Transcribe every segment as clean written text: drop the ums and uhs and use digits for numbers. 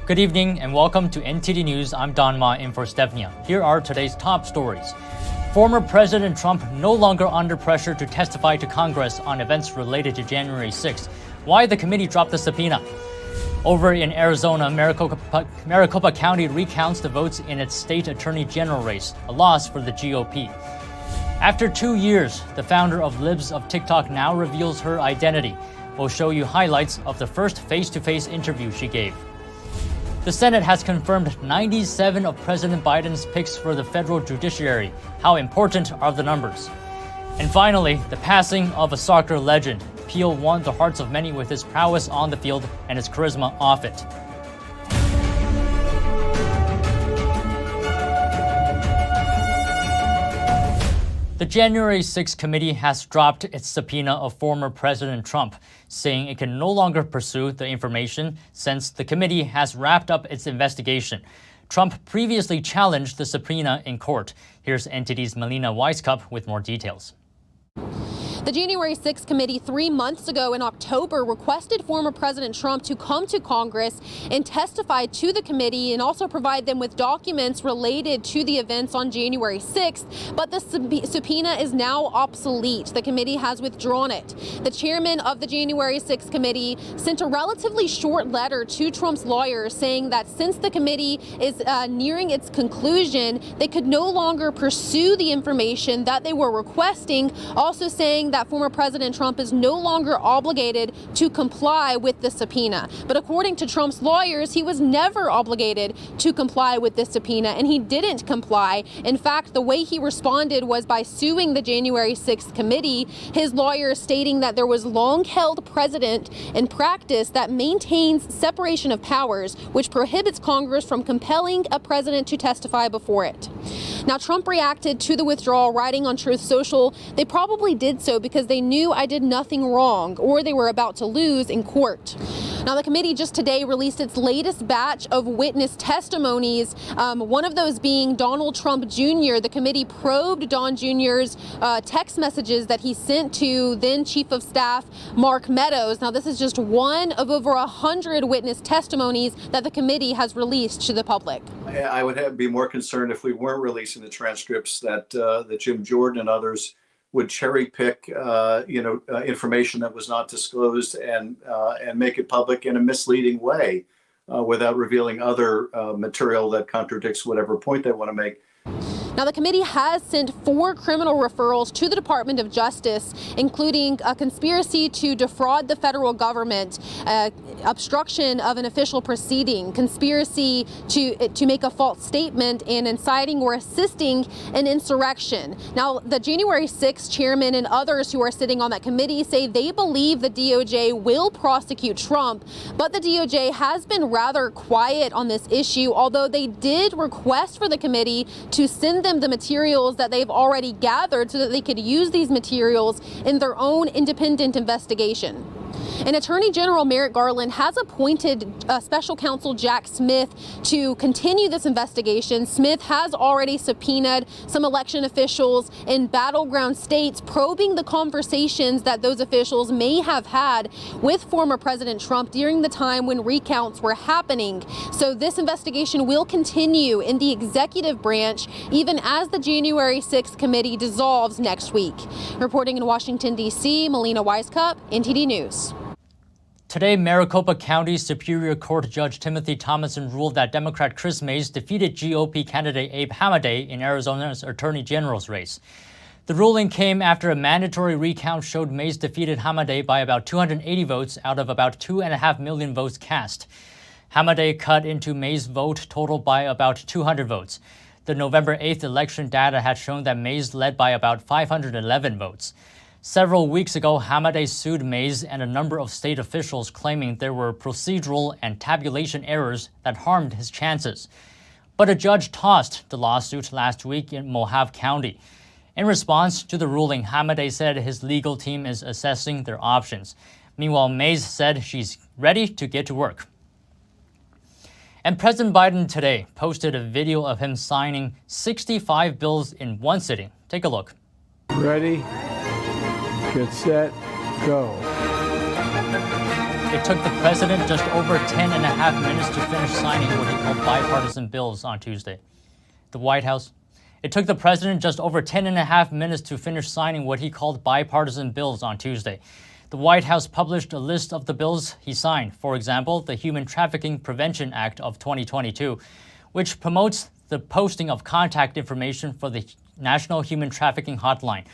Good evening and welcome to NTD News. I'm Don Ma in for Stefania. Here are today's top stories. Former President Trump no longer under pressure to testify to Congress on events related to January 6th. Why the committee dropped the subpoena. Over in Arizona, Maricopa County recounts the votes in its state attorney general race, a loss for the GOP. After 2 years, the founder of Libs of TikTok now reveals her identity. We'll show you highlights of the first face-to-face interview she gave. The Senate has confirmed 97 of President Biden's picks for the federal judiciary. How important are the numbers? And finally, the passing of a soccer legend. Pele won the hearts of many with his prowess on the field and his charisma off it. The January 6th committee has dropped its subpoena of former President Trump, saying it can no longer pursue the information since the committee has wrapped up its investigation. Trump previously challenged the subpoena in court. Here's NTD's Melina Weisskopf with more details. The January 6th committee 3 months ago in October requested former President Trump to come to Congress and testify to the committee and also provide them with documents related to the events on January 6th. But the subpoena is now obsolete. The committee has withdrawn it. The chairman of the January 6th committee sent a relatively short letter to Trump's lawyers saying that since the committee is nearing its conclusion, they could no longer pursue the information that they were requesting, also saying that former President Trump is no longer obligated to comply with the subpoena. But according to Trump's lawyers, he was never obligated to comply with this subpoena, and he didn't comply. In fact, the way he responded was by suing the January 6th committee, his lawyers stating that there was long-held precedent in practice that maintains separation of powers, which prohibits Congress from compelling a president to testify before it. Now, Trump reacted to the withdrawal, writing on Truth Social, "They probably did so because they knew I did nothing wrong or they were about to lose in court." Now, the committee just today released its latest batch of witness testimonies, one of those being Donald Trump Jr. The committee probed Don Jr.'s text messages that he sent to then Chief of Staff Mark Meadows. Now, this is just one of over 100 witness testimonies that the committee has released to the public. I would be more concerned if we weren't releasing the transcripts that Jim Jordan and others would cherry pick, information that was not disclosed and make it public in a misleading way without revealing other material that contradicts whatever point they want to make. Now, the committee has sent 4 criminal referrals to the Department of Justice, including a conspiracy to defraud the federal government, obstruction of an official proceeding, conspiracy to make a false statement, and inciting or assisting an insurrection. Now, the January 6th chairman and others who are sitting on that committee say they believe the DOJ will prosecute Trump, but the DOJ has been rather quiet on this issue, although they did request for the committee to send them the materials that they've already gathered so that they could use these materials in their own independent investigation. And Attorney General Merrick Garland has appointed Special Counsel Jack Smith to continue this investigation. Smith has already subpoenaed some election officials in battleground states, probing the conversations that those officials may have had with former President Trump during the time when recounts were happening. So this investigation will continue in the executive branch even as the January 6th committee dissolves next week. Reporting in Washington, D.C., Melina Weisskopf, NTD News. Today, Maricopa County Superior Court Judge Timothy Thomason ruled that Democrat Chris Mays defeated GOP candidate Abe Hamadeh in Arizona's Attorney General's race. The ruling came after a mandatory recount showed Mays defeated Hamadeh by about 280 votes out of about 2.5 million votes cast. Hamadeh cut into Mays' vote total by about 200 votes. The November 8th election data had shown that Mays led by about 511 votes. Several weeks ago, Hamadeh sued Mays and a number of state officials claiming there were procedural and tabulation errors that harmed his chances. But a judge tossed the lawsuit last week in Mohave County. In response to the ruling, Hamadeh said his legal team is assessing their options. Meanwhile, Mays said she's ready to get to work. And President Biden today posted a video of him signing 65 bills in one sitting. Take a look. Ready, get set, go. It took the president just over 10 and a half minutes to finish signing what he called bipartisan bills on Tuesday. The White House. It took the president just over 10 and a half minutes to finish signing what he called bipartisan bills on Tuesday. The White House published a list of the bills he signed. For example, the Human Trafficking Prevention Act of 2022, which promotes the posting of contact information for the National Human Trafficking Hotline,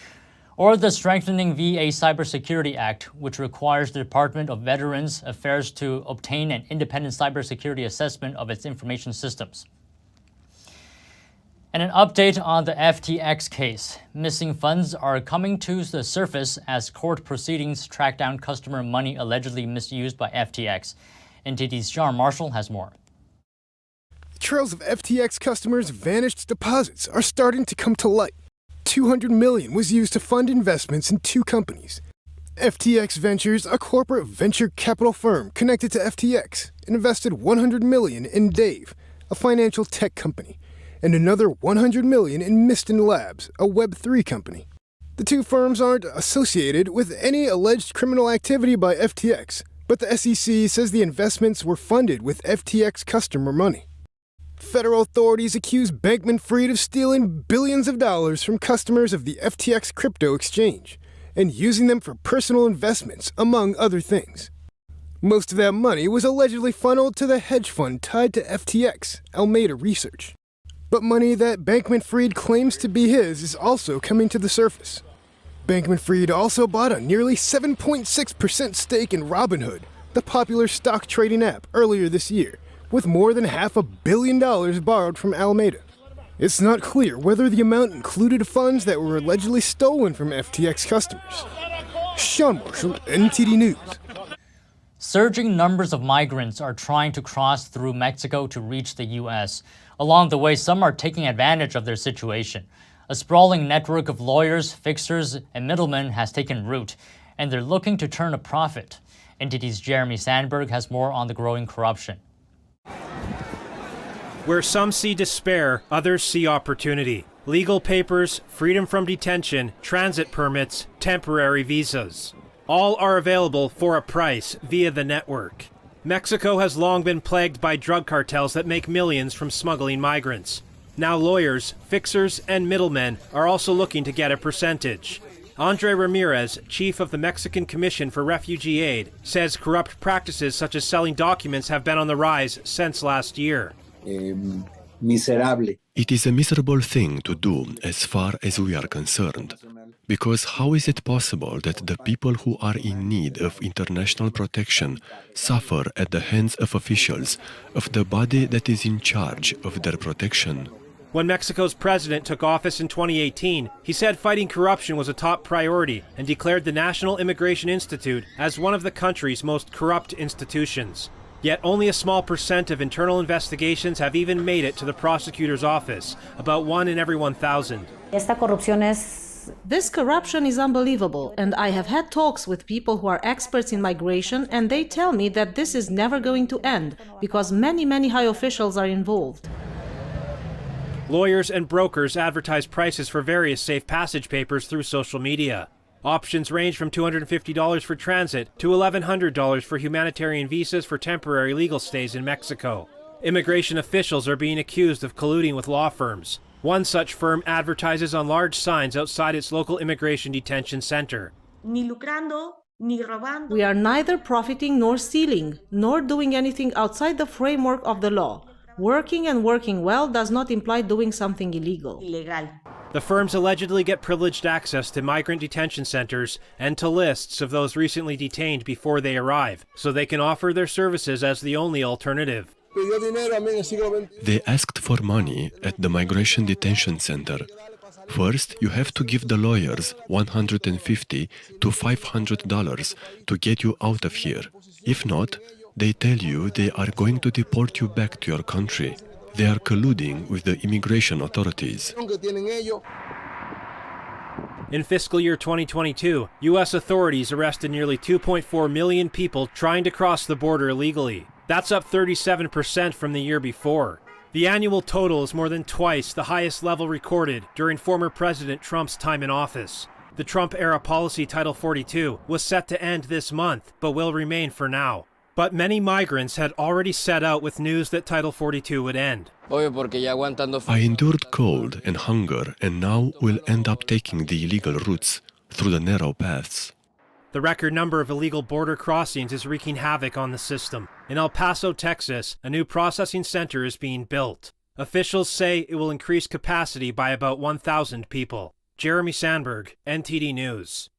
or the Strengthening VA Cybersecurity Act, which requires the Department of Veterans Affairs to obtain an independent cybersecurity assessment of its information systems. And an update on the FTX case. Missing funds are coming to the surface as court proceedings track down customer money allegedly misused by FTX. NTD's John Marshall has more. Trails of FTX customers' vanished deposits are starting to come to light. $200 million was used to fund investments in two companies. FTX Ventures, a corporate venture capital firm connected to FTX, invested $100 million in Dave, a financial tech company, and another $100 million in Miston Labs, a Web3 company. The two firms aren't associated with any alleged criminal activity by FTX, but the SEC says the investments were funded with FTX customer money. Federal authorities accuse Bankman-Fried of stealing billions of dollars from customers of the FTX crypto exchange and using them for personal investments, among other things. Most of that money was allegedly funneled to the hedge fund tied to FTX, Alameda Research. But money that Bankman-Fried claims to be his is also coming to the surface. Bankman-Fried also bought a nearly 7.6% stake in Robinhood, the popular stock trading app, earlier this year, with more than $500 million borrowed from Alameda. It's not clear whether the amount included funds that were allegedly stolen from FTX customers. Sean Marshall, NTD News. Surging numbers of migrants are trying to cross through Mexico to reach the U.S. Along the way, some are taking advantage of their situation. A sprawling network of lawyers, fixers, and middlemen has taken root, and they're looking to turn a profit. NTD's Jeremy Sandberg has more on the growing corruption. Where some see despair, others see opportunity. Legal papers, freedom from detention, transit permits, temporary visas. All are available for a price via the network. Mexico has long been plagued by drug cartels that make millions from smuggling migrants. Now lawyers, fixers, and middlemen are also looking to get a percentage. Andre Ramirez, chief of the Mexican Commission for Refugee Aid, says corrupt practices such as selling documents have been on the rise since last year. Miserable. It is a miserable thing to do as far as we are concerned. Because how is it possible that the people who are in need of international protection suffer at the hands of officials of the body that is in charge of their protection? When Mexico's president took office in 2018, he said fighting corruption was a top priority and declared the National Immigration Institute as one of the country's most corrupt institutions. Yet only a small percent of internal investigations have even made it to the prosecutor's office, about 1 in every 1,000. This corruption is unbelievable, and I have had talks with people who are experts in migration, and they tell me that this is never going to end, because many high officials are involved. Lawyers and brokers advertise prices for various safe passage papers through social media. Options range from $250 for transit to $1,100 for humanitarian visas for temporary legal stays in Mexico. Immigration officials are being accused of colluding with law firms. One such firm advertises on large signs outside its local immigration detention center. We are neither profiting nor stealing, nor doing anything outside the framework of the law. Working and working well does not imply doing something illegal. The firms allegedly get privileged access to migrant detention centers and to lists of those recently detained before they arrive, so they can offer their services as the only alternative. They asked for money at the migration detention center. First, you have to give the lawyers $150 to $500 to get you out of here. If not, they tell you they are going to deport you back to your country. They are colluding with the immigration authorities. In fiscal year 2022, U.S. authorities arrested nearly 2.4 million people trying to cross the border illegally. That's up 37% from the year before. The annual total is more than twice the highest level recorded during former President Trump's time in office. The Trump-era policy Title 42 was set to end this month, but will remain for now. But many migrants had already set out with news that Title 42 would end. I endured cold and hunger and now will end up taking the illegal routes through the narrow paths. The record number of illegal border crossings is wreaking havoc on the system. In El Paso, Texas, a new processing center is being built. Officials say it will increase capacity by about 1,000 people. Jeremy Sandberg, NTD News.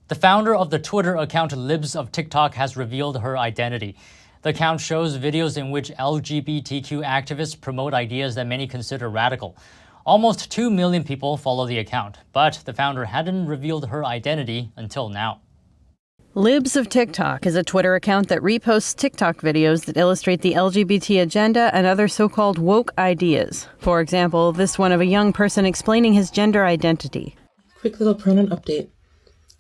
The founder of the Twitter account Libs of TikTok has revealed her identity. The account shows videos in which LGBTQ activists promote ideas that many consider radical. Almost 2 million people follow the account, but the founder hadn't revealed her identity until now. Libs of TikTok is a Twitter account that reposts TikTok videos that illustrate the LGBT agenda and other so-called woke ideas. For example, this one of a young person explaining his gender identity. Quick little pronoun update.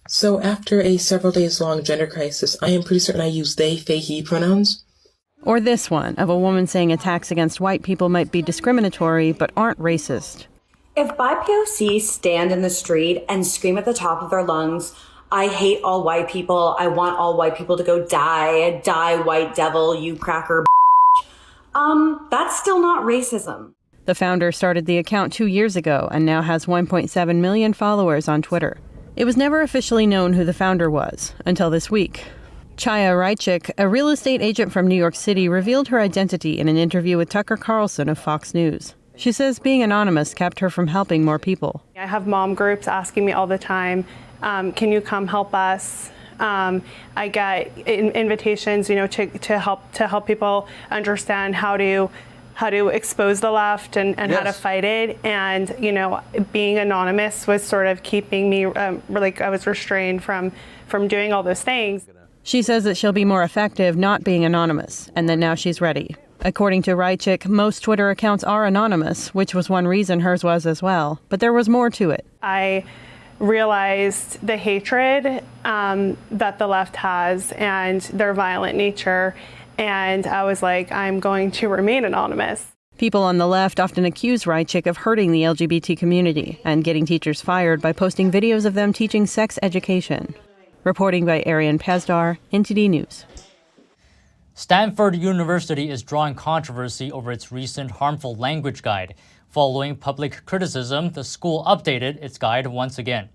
So after a several days long gender crisis, I am pretty certain I use they, he pronouns. Or this one of a woman saying attacks against white people might be discriminatory but aren't racist. If BIPOC stand in the street and scream at the top of their lungs, I hate all white people, I want all white people to go die, die white devil, you cracker that's still not racism. The founder started the account 2 years ago and now has 1.7 million followers on Twitter. It was never officially known who the founder was until this week. Chaya Raichik, a real estate agent from New York City, revealed her identity in an interview with Tucker Carlson of Fox News. She says being anonymous kept her from helping more people. I have mom groups asking me all the time, can you come help us? I get invitations, to help people understand how to expose the left and yes, how to fight it. And, being anonymous was sort of keeping me, I was restrained from doing all those things. She says that she'll be more effective not being anonymous, and that now she's ready. According to Raichik, most Twitter accounts are anonymous, which was one reason hers was as well. But there was more to it. I realized the hatred that the left has and their violent nature. And I was like, I'm going to remain anonymous. People on the left often accuse Raichik of hurting the LGBT community and getting teachers fired by posting videos of them teaching sex education. Reporting by Arian Pazdar, NTD News. Stanford University is drawing controversy over its recent harmful language guide. Following public criticism, the school updated its guide once again.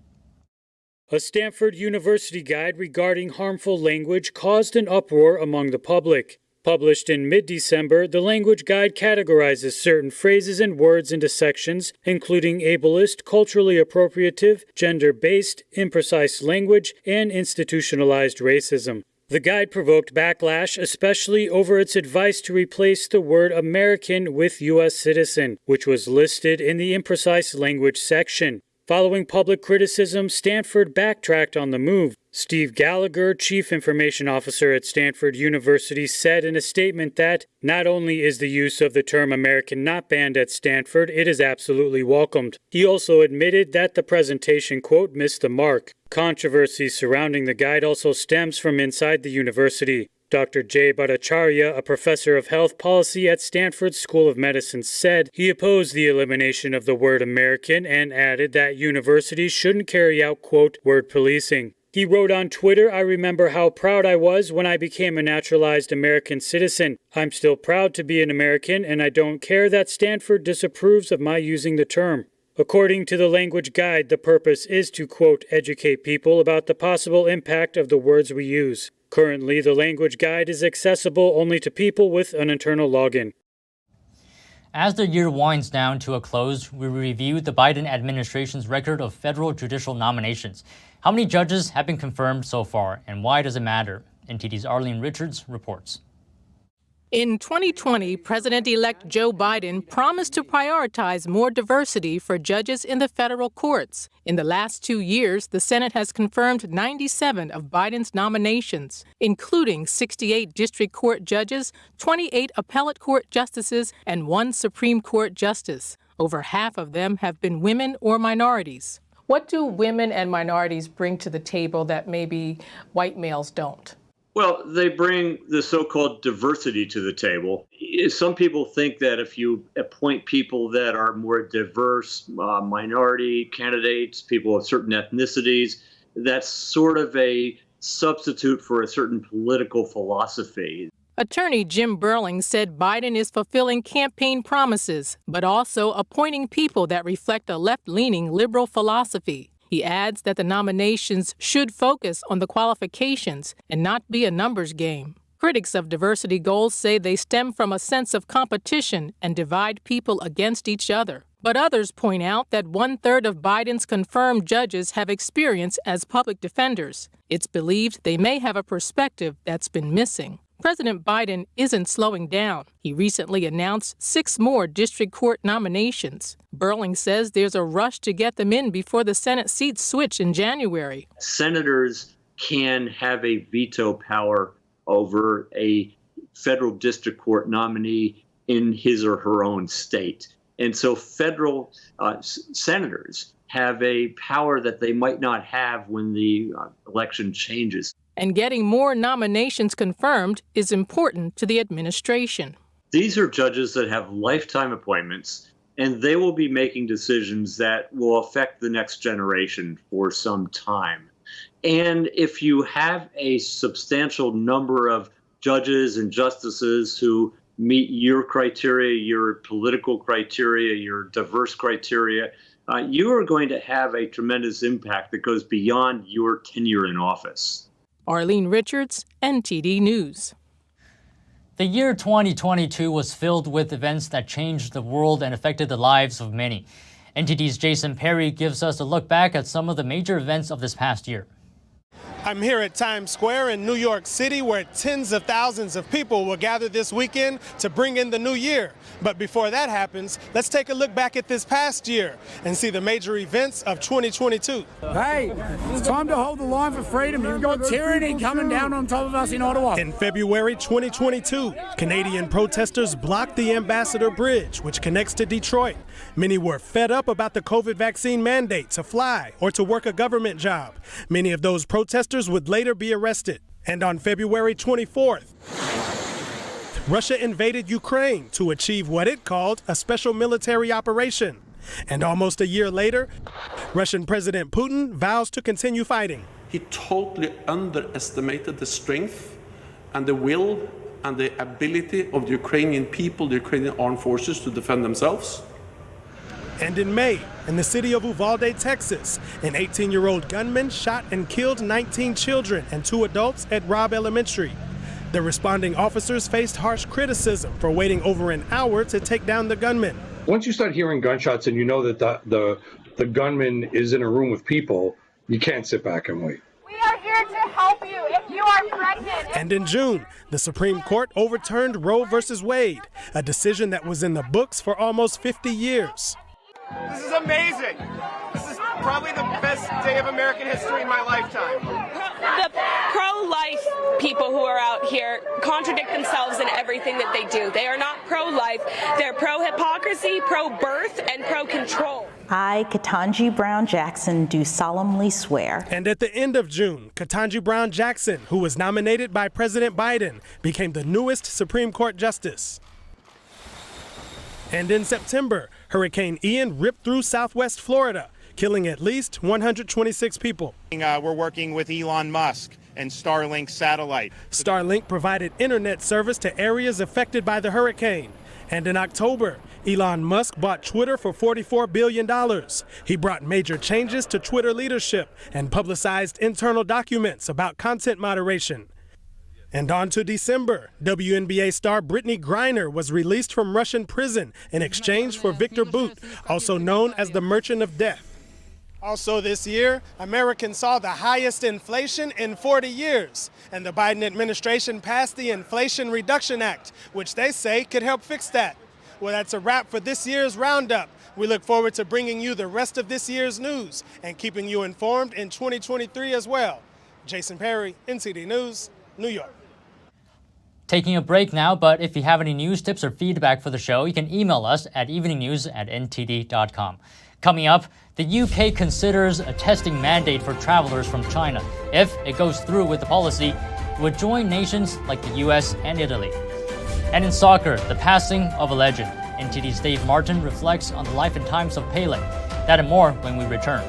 A Stanford University guide regarding harmful language caused an uproar among the public. Published in mid-December, the language guide categorizes certain phrases and words into sections, including ableist, culturally appropriative, gender-based, imprecise language, and institutionalized racism. The guide provoked backlash, especially over its advice to replace the word American with U.S. citizen, which was listed in the imprecise language section. Following public criticism, Stanford backtracked on the move. Steve Gallagher, Chief Information Officer at Stanford University, said in a statement that not only is the use of the term American not banned at Stanford, it is absolutely welcomed. He also admitted that the presentation, quote, missed the mark. Controversy surrounding the guide also stems from inside the university. Dr. Jay Bhattacharya, a professor of health policy at Stanford School of Medicine, said he opposed the elimination of the word American and added that universities shouldn't carry out, quote, word policing. He wrote on Twitter, I remember how proud I was when I became a naturalized American citizen. I'm still proud to be an American, and I don't care that Stanford disapproves of my using the term. According to the language guide, the purpose is to, quote, educate people about the possible impact of the words we use. Currently, the language guide is accessible only to people with an internal login. As the year winds down to a close, we review the Biden administration's record of federal judicial nominations. How many judges have been confirmed so far, and why does it matter? NTD's Arlene Richards reports. In 2020, President-elect Joe Biden promised to prioritize more diversity for judges in the federal courts. In the last 2 years, the Senate has confirmed 97 of Biden's nominations, including 68 district court judges, 28 appellate court justices, and 1 Supreme Court justice. Over half of them have been women or minorities. What do women and minorities bring to the table that maybe white males don't? Well, they bring the so-called diversity to the table. Some people think that if you appoint people that are more diverse, minority candidates, people of certain ethnicities, that's sort of a substitute for a certain political philosophy. Attorney Jim Burling said Biden is fulfilling campaign promises, but also appointing people that reflect a left-leaning liberal philosophy. He adds that the nominations should focus on the qualifications and not be a numbers game. Critics of diversity goals say they stem from a sense of competition and divide people against each other. But others point out that 1/3 of Biden's confirmed judges have experience as public defenders. It's believed they may have a perspective that's been missing. President Biden isn't slowing down. He recently announced 6 more district court nominations. Burling says there's a rush to get them in before the Senate seats switch in January. Senators can have a veto power over a federal district court nominee in his or her own state. And so federal senators have a power that they might not have when the election changes. And getting more nominations confirmed is important to the administration. These are judges that have lifetime appointments, and they will be making decisions that will affect the next generation for some time. And if you have a substantial number of judges and justices who meet your criteria, your political criteria, your diverse criteria, you are going to have a tremendous impact that goes beyond your tenure in office. Arlene Richards, NTD News. The year 2022 was filled with events that changed the world and affected the lives of many. NTD's Jason Perry gives us a look back at some of the major events of this past year. I'm here at Times Square in New York City, where tens of thousands of people will gather this weekend to bring in the new year. But before that happens, let's take a look back at this past year and see the major events of 2022. Hey, it's time to hold the line for freedom. You've got tyranny coming down on top of us in Ottawa. In February 2022, Canadian protesters blocked the Ambassador Bridge, which connects to Detroit. Many were fed up about the COVID vaccine mandate to fly or to work a government job. Many of those protesters would later be arrested. And on February 24th, Russia invaded Ukraine to achieve what it called a special military operation. And almost a year later, Russian President Putin vows to continue fighting. He totally underestimated the strength and the will and the ability of the Ukrainian people, the Ukrainian armed forces, to defend themselves. And in May, in the city of Uvalde, Texas, an 18-year-old gunman shot and killed 19 children and 2 adults at Robb Elementary. The responding officers faced harsh criticism for waiting over an hour to take down the gunman. Once you start hearing gunshots and you know that the gunman is in a room with people, you can't sit back and wait. We are here to help you if you are pregnant. And in June, the Supreme Court overturned Roe v. Wade, a decision that was in the books for almost 50 years. This is amazing. This is probably the best day of American history in my lifetime. The pro-life people who are out here contradict themselves in everything that they do. They are not pro-life. They're pro-hypocrisy, pro-birth, and pro-control. I, Ketanji Brown Jackson, do solemnly swear. And at the end of June, Ketanji Brown Jackson, who was nominated by President Biden, became the newest Supreme Court justice. And in September, Hurricane Ian ripped through southwest Florida, killing at least 126 people. We're working with Elon Musk and Starlink satellite. Starlink provided internet service to areas affected by the hurricane. And in October, Elon Musk bought Twitter for $44 billion. He brought major changes to Twitter leadership and publicized internal documents about content moderation. And on to December, WNBA star Brittany Griner was released from Russian prison in exchange for Victor Bout, also known as the Merchant of Death. Also this year, Americans saw the highest inflation in 40 years, and the Biden administration passed the Inflation Reduction Act, which they say could help fix that. Well, that's a wrap for this year's Roundup. We look forward to bringing you the rest of this year's news and keeping you informed in 2023 as well. Jason Perry, NTD News, New York. Taking a break now, but if you have any news, tips, or feedback for the show, you can email us at eveningnews@ntd.com. Coming up, the UK considers a testing mandate for travelers from China. If it goes through with the policy, it would join nations like the US and Italy. And in soccer, the passing of a legend. NTD's Dave Martin reflects on the life and times of Pele. That and more when we return.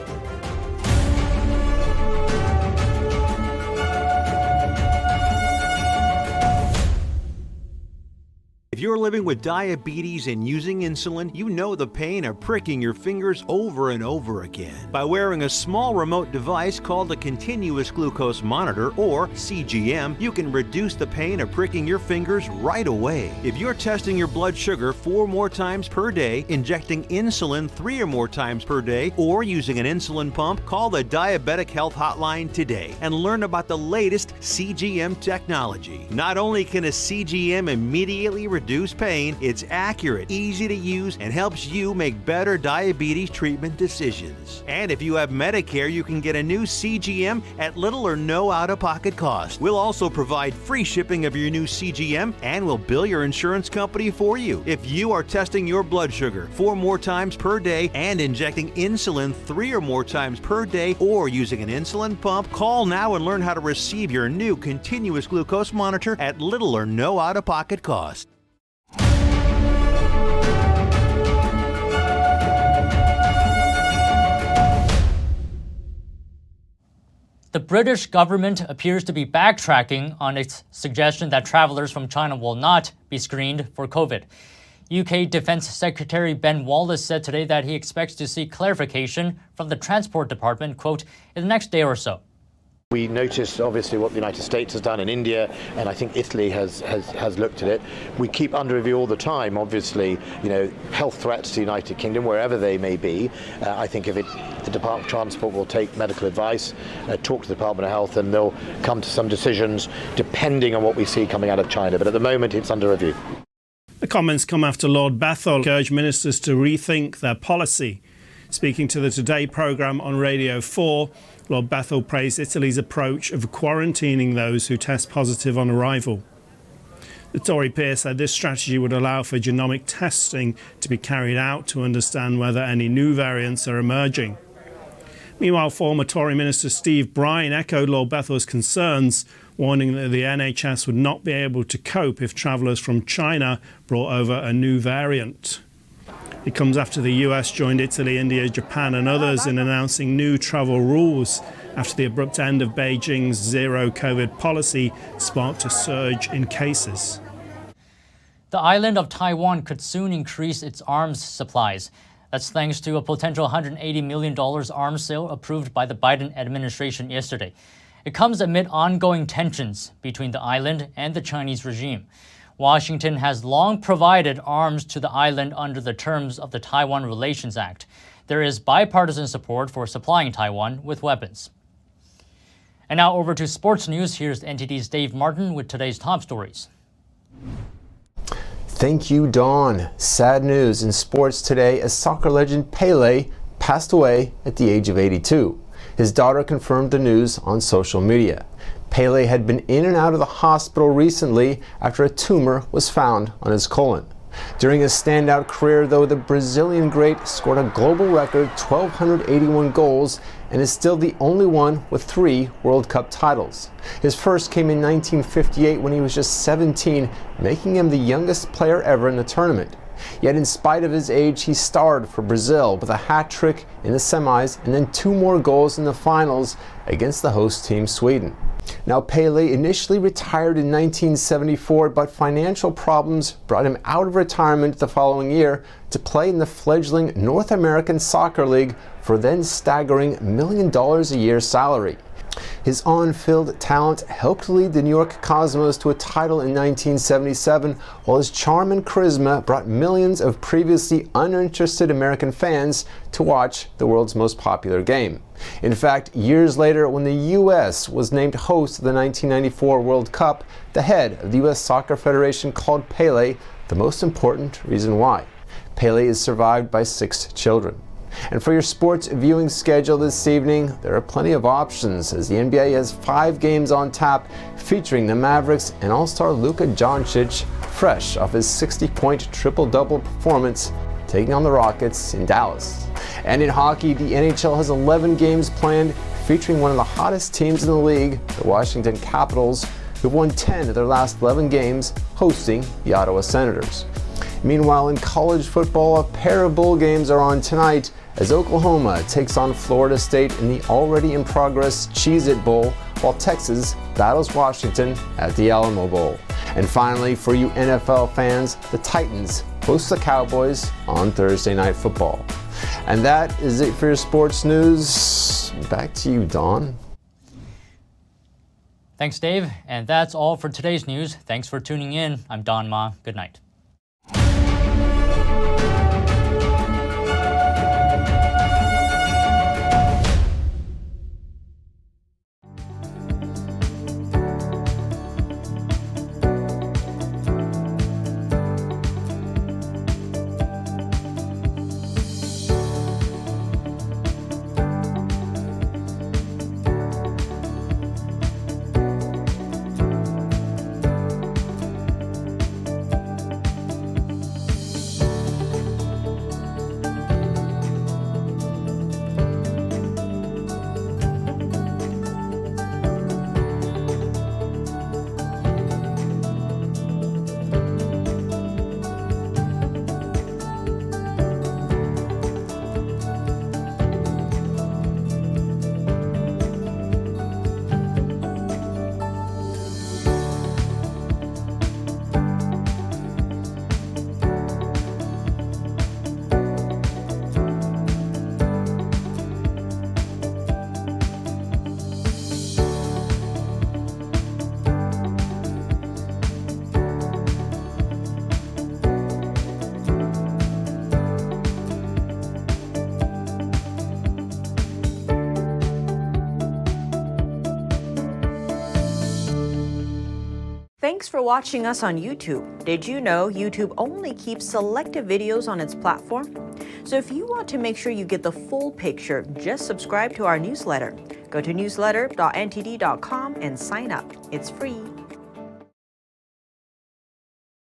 If you're living with diabetes and using insulin, you know the pain of pricking your fingers over and over again. By wearing a small remote device called a continuous glucose monitor, or CGM, you can reduce the pain of pricking your fingers right away. If you're testing your blood sugar 4 more times per day, injecting insulin 3 or more times per day, or using an insulin pump, call the Diabetic Health Hotline today and learn about the latest CGM technology. Not only can a CGM immediately reduce pain, it's accurate, easy to use, and helps you make better diabetes treatment decisions. And if you have Medicare, you can get a new CGM at little or no out-of-pocket cost. We'll also provide free shipping of your new CGM, and we'll bill your insurance company for you. If you are testing your blood sugar 4 more times per day and injecting insulin 3 or more times per day, or using an insulin pump, call now and learn how to receive your new continuous glucose monitor at little or no out-of-pocket cost. The British government appears to be backtracking on its suggestion that travelers from China will not be screened for COVID. UK Defence Secretary Ben Wallace said today that he expects to see clarification from the Transport Department, quote, in the next day or so. We noticed obviously what the United States has done in India, and I think Italy has looked at it. We keep under review all the time, obviously, health threats to the United Kingdom, wherever they may be. I think the Department of Transport will take medical advice, talk to the Department of Health, and they'll come to some decisions depending on what we see coming out of China. But at the moment, it's under review. The comments come after Lord Bethell urged ministers to rethink their policy. Speaking to the Today programme on Radio 4, Lord Bethell praised Italy's approach of quarantining those who test positive on arrival. The Tory peer said this strategy would allow for genomic testing to be carried out to understand whether any new variants are emerging. Meanwhile, former Tory Minister Steve Bryan echoed Lord Bethell's concerns, warning that the NHS would not be able to cope if travellers from China brought over a new variant. It comes after the US joined Italy, India, Japan and others in announcing new travel rules after the abrupt end of Beijing's zero COVID policy sparked a surge in cases. The island of Taiwan could soon increase its arms supplies. That's thanks to a potential $180 million arms sale approved by the Biden administration yesterday. It comes amid ongoing tensions between the island and the Chinese regime. Washington has long provided arms to the island under the terms of the Taiwan Relations Act. There is bipartisan support for supplying Taiwan with weapons. And now over to sports news. Here's NTD's Dave Martin with today's top stories. Thank you, Dawn. Sad news in sports today as soccer legend Pele passed away at the age of 82. His daughter confirmed the news on social media. Pele had been in and out of the hospital recently after a tumor was found on his colon. During his standout career, though, the Brazilian great scored a global record 1,281 goals and is still the only one with 3 World Cup titles. His first came in 1958 when he was just 17, making him the youngest player ever in the tournament. Yet in spite of his age, he starred for Brazil with a hat-trick in the semis and then 2 more goals in the finals against the host team Sweden. Now, Pele initially retired in 1974, but financial problems brought him out of retirement the following year to play in the fledgling North American Soccer League for a then staggering $1 million a year salary. His on-field talent helped lead the New York Cosmos to a title in 1977, while his charm and charisma brought millions of previously uninterested American fans to watch the world's most popular game. In fact, years later, when the U.S. was named host of the 1994 World Cup, the head of the U.S. Soccer Federation called Pele the most important reason why. Pele is survived by 6 children. And for your sports viewing schedule this evening, there are plenty of options as the NBA has 5 games on tap featuring the Mavericks and All-Star Luka Doncic fresh off his 60-point triple-double performance taking on the Rockets in Dallas. And in hockey, the NHL has 11 games planned featuring one of the hottest teams in the league, the Washington Capitals, who've won 10 of their last 11 games hosting the Ottawa Senators. Meanwhile, in college football, a pair of bowl games are on tonight as Oklahoma takes on Florida State in the already in progress Cheez-It Bowl, while Texas battles Washington at the Alamo Bowl. And finally, for you NFL fans, the Titans host the Cowboys on Thursday Night Football. And that is it for your sports news. Back to you, Don. Thanks, Dave. And that's all for today's news. Thanks for tuning in. I'm Don Ma. Good night. Thanks for watching us on YouTube. Did you know YouTube only keeps selective videos on its platform? So if you want to make sure you get the full picture, just subscribe to our newsletter. Go to newsletter.ntd.com and sign up. It's free.